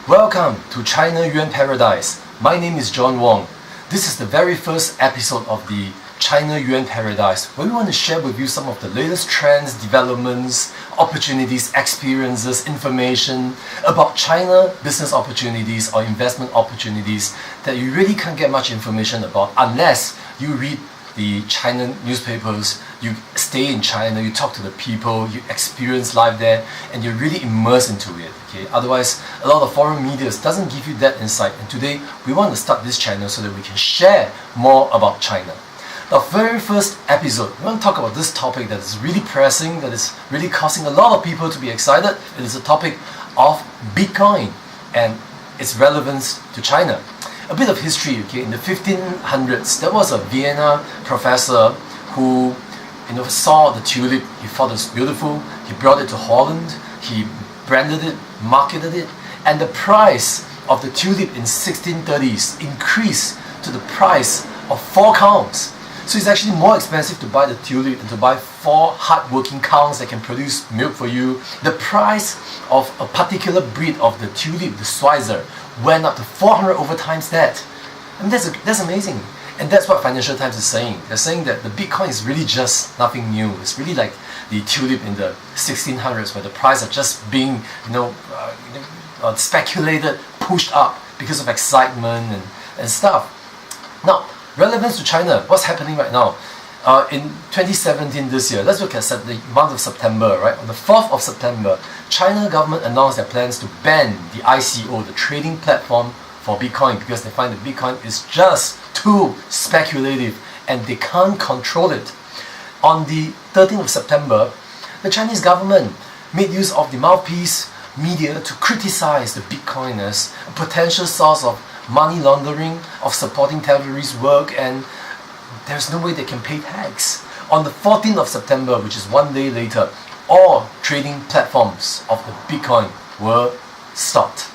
Welcome to China Yuan Paradise. My name is John Wong. This is the very first episode of the China Yuan Paradise, where we want to share with you some of the latest trends, developments, opportunities, experiences, information about China business opportunities or investment opportunities that you really can't get much information about unless you read the China newspapers, you stay in China, you talk to the people, you experience life there, and you're really immersed into it. Okay? Otherwise, a lot of foreign media doesn't give you that insight. And today, we want to start this channel so that we can share more about China. The very first episode, we want to talk about this topic that is really pressing, that is really causing a lot of people to be excited. It is the topic of Bitcoin and its relevance to China. A bit of history, okay, in the 1500s, there was a Vienna professor who saw the tulip, he thought it was beautiful, he brought it to Holland, he branded it, marketed it, and the price of the tulip in 1630s increased to the price of 4 cows. So it's actually more expensive to buy the tulip than to buy 4 hard-working cows that can produce milk for you. The price of a particular breed of the tulip, the Schweitzer, went up to 400 over times that. And that's amazing. And that's what Financial Times is saying. They're saying that the Bitcoin is really just nothing new. It's really like the tulip in the 1600s, where the price are just being speculated, pushed up because of excitement and stuff. Now, relevance to China, what's happening right now? In 2017, this year, let's look at the month of September, right? On the 4th of September, China government announced their plans to ban the ICO, the trading platform for Bitcoin, because they find that Bitcoin is just too speculative and they can't control it. On the 13th of September, the Chinese government made use of the mouthpiece media to criticize the Bitcoin as a potential source of money laundering, of supporting terrorist work, and there's no way they can pay tax. On the 14th of September, which is one day later, all trading platforms of the Bitcoin were stopped.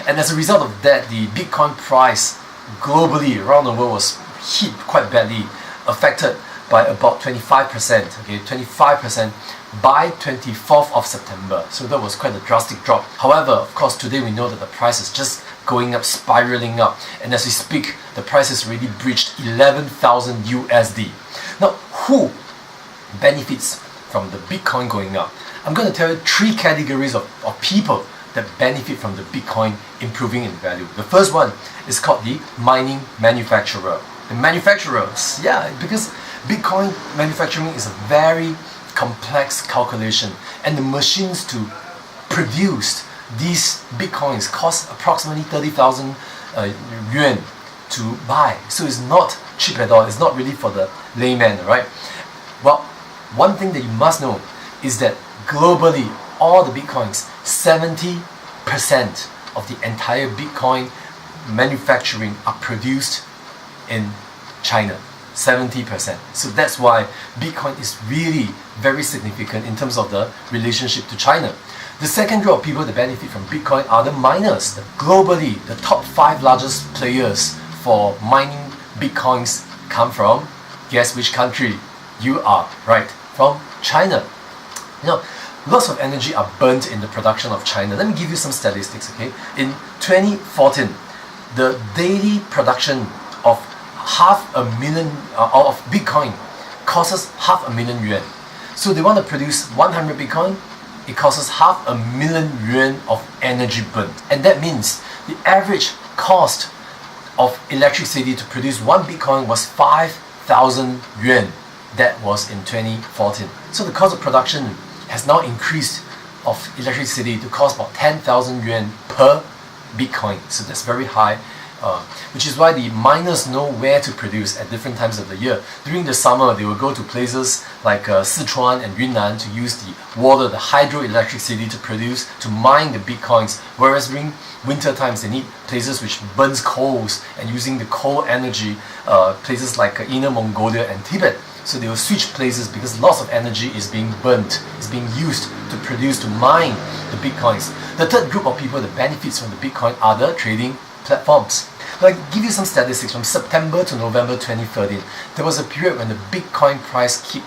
And as a result of that, the Bitcoin price globally around the world was hit quite badly, affected by about 25%, okay, 25% by 24th of September. So that was quite a drastic drop. However, of course, today we know that the price is just going up, spiraling up. And as we speak, the price has already breached 11,000 USD. Now, who benefits from the Bitcoin going up? I'm going to tell you 3 categories of people that benefit from the Bitcoin improving in value. The first one is called the mining manufacturer. The manufacturers, because Bitcoin manufacturing is a very complex calculation, and the machines to produce these Bitcoins cost approximately 30,000 yuan to buy. So it's not cheap at all. It's not really for the layman, right? Well, one thing that you must know is that globally, all the Bitcoins, 70% of the entire Bitcoin manufacturing are produced in China. 70%. So that's why Bitcoin is really very significant in terms of the relationship to China. The second group of people that benefit from Bitcoin are the miners. Globally, the top 5 largest players for mining Bitcoins come from, guess which country? You are right, from China. Lots of energy are burnt in the production of China. Let me give you some statistics, okay? In 2014, the daily production of of Bitcoin costs 500,000 yuan. So they want to produce 100 Bitcoin, it costs 500,000 yuan of energy burnt. And that means the average cost of electricity to produce 1 Bitcoin was 5,000 yuan. That was in 2014. So the cost of production has now increased of electricity to cost about 10,000 yuan per Bitcoin. So that's very high. Which is why the miners know where to produce at different times of the year. During the summer, they will go to places like Sichuan and Yunnan to use the water, the hydroelectricity to mine the Bitcoins. Whereas during winter times, they need places which burns coals, and using the coal energy, places like Inner Mongolia and Tibet. So they will switch places because lots of energy is being burnt, is being used to mine the Bitcoins. The third group of people that benefits from the Bitcoin are the trading platforms. I'll give you some statistics from September to November 2013. There was a period when the Bitcoin price kept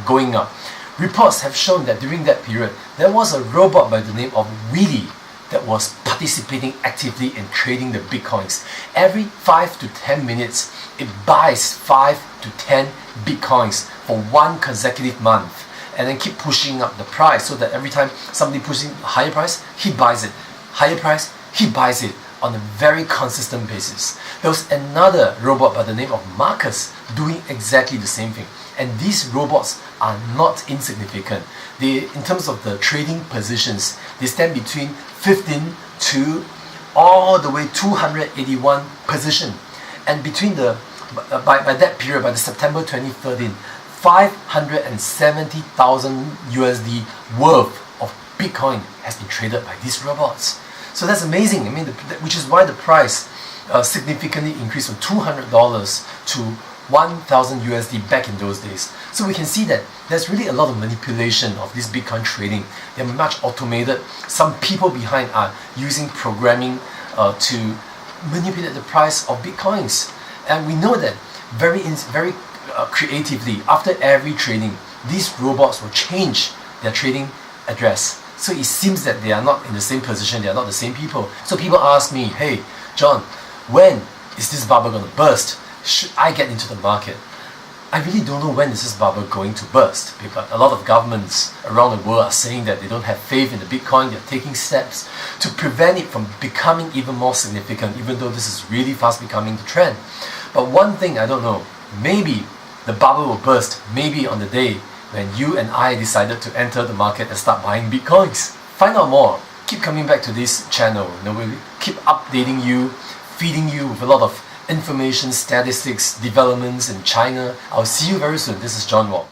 going up. Reports have shown that during that period, there was a robot by the name of Wheelie that was participating actively in trading the Bitcoins. Every 5 to 10 minutes, it buys 5 to 10 Bitcoins for one consecutive month, and then keep pushing up the price so that every time somebody pushing a higher price, he buys it. Higher price, he buys it on a very consistent basis. There was another robot by the name of Marcus doing exactly the same thing. And these robots are not insignificant. They, in terms of the trading positions, they stand between 15 to all the way 281 position. And between the by that period, by the September 2013, 570,000 USD worth of Bitcoin has been traded by these robots. So that's amazing. I mean, which is why the price significantly increased from $200 to 1,000 USD back in those days. So we can see that there's really a lot of manipulation of this Bitcoin trading. They're much automated. Some people behind are using programming to manipulate the price of Bitcoins. And we know that very creatively, after every trading, these robots will change their trading address. So it seems that they are not in the same position, they are not the same people. So people ask me, hey, John, when is this bubble going to burst? Should I get into the market? I really don't know when is this bubble going to burst, because a lot of governments around the world are saying that they don't have faith in the Bitcoin. They're taking steps to prevent it from becoming even more significant, even though this is really fast becoming the trend. But one thing I don't know, maybe the bubble will burst maybe on the day when you and I decided to enter the market and start buying Bitcoins. Find out more. Keep coming back to this channel. We'll keep updating you, feeding you with a lot of information, statistics, developments in China. I'll see you very soon. This is John Wong.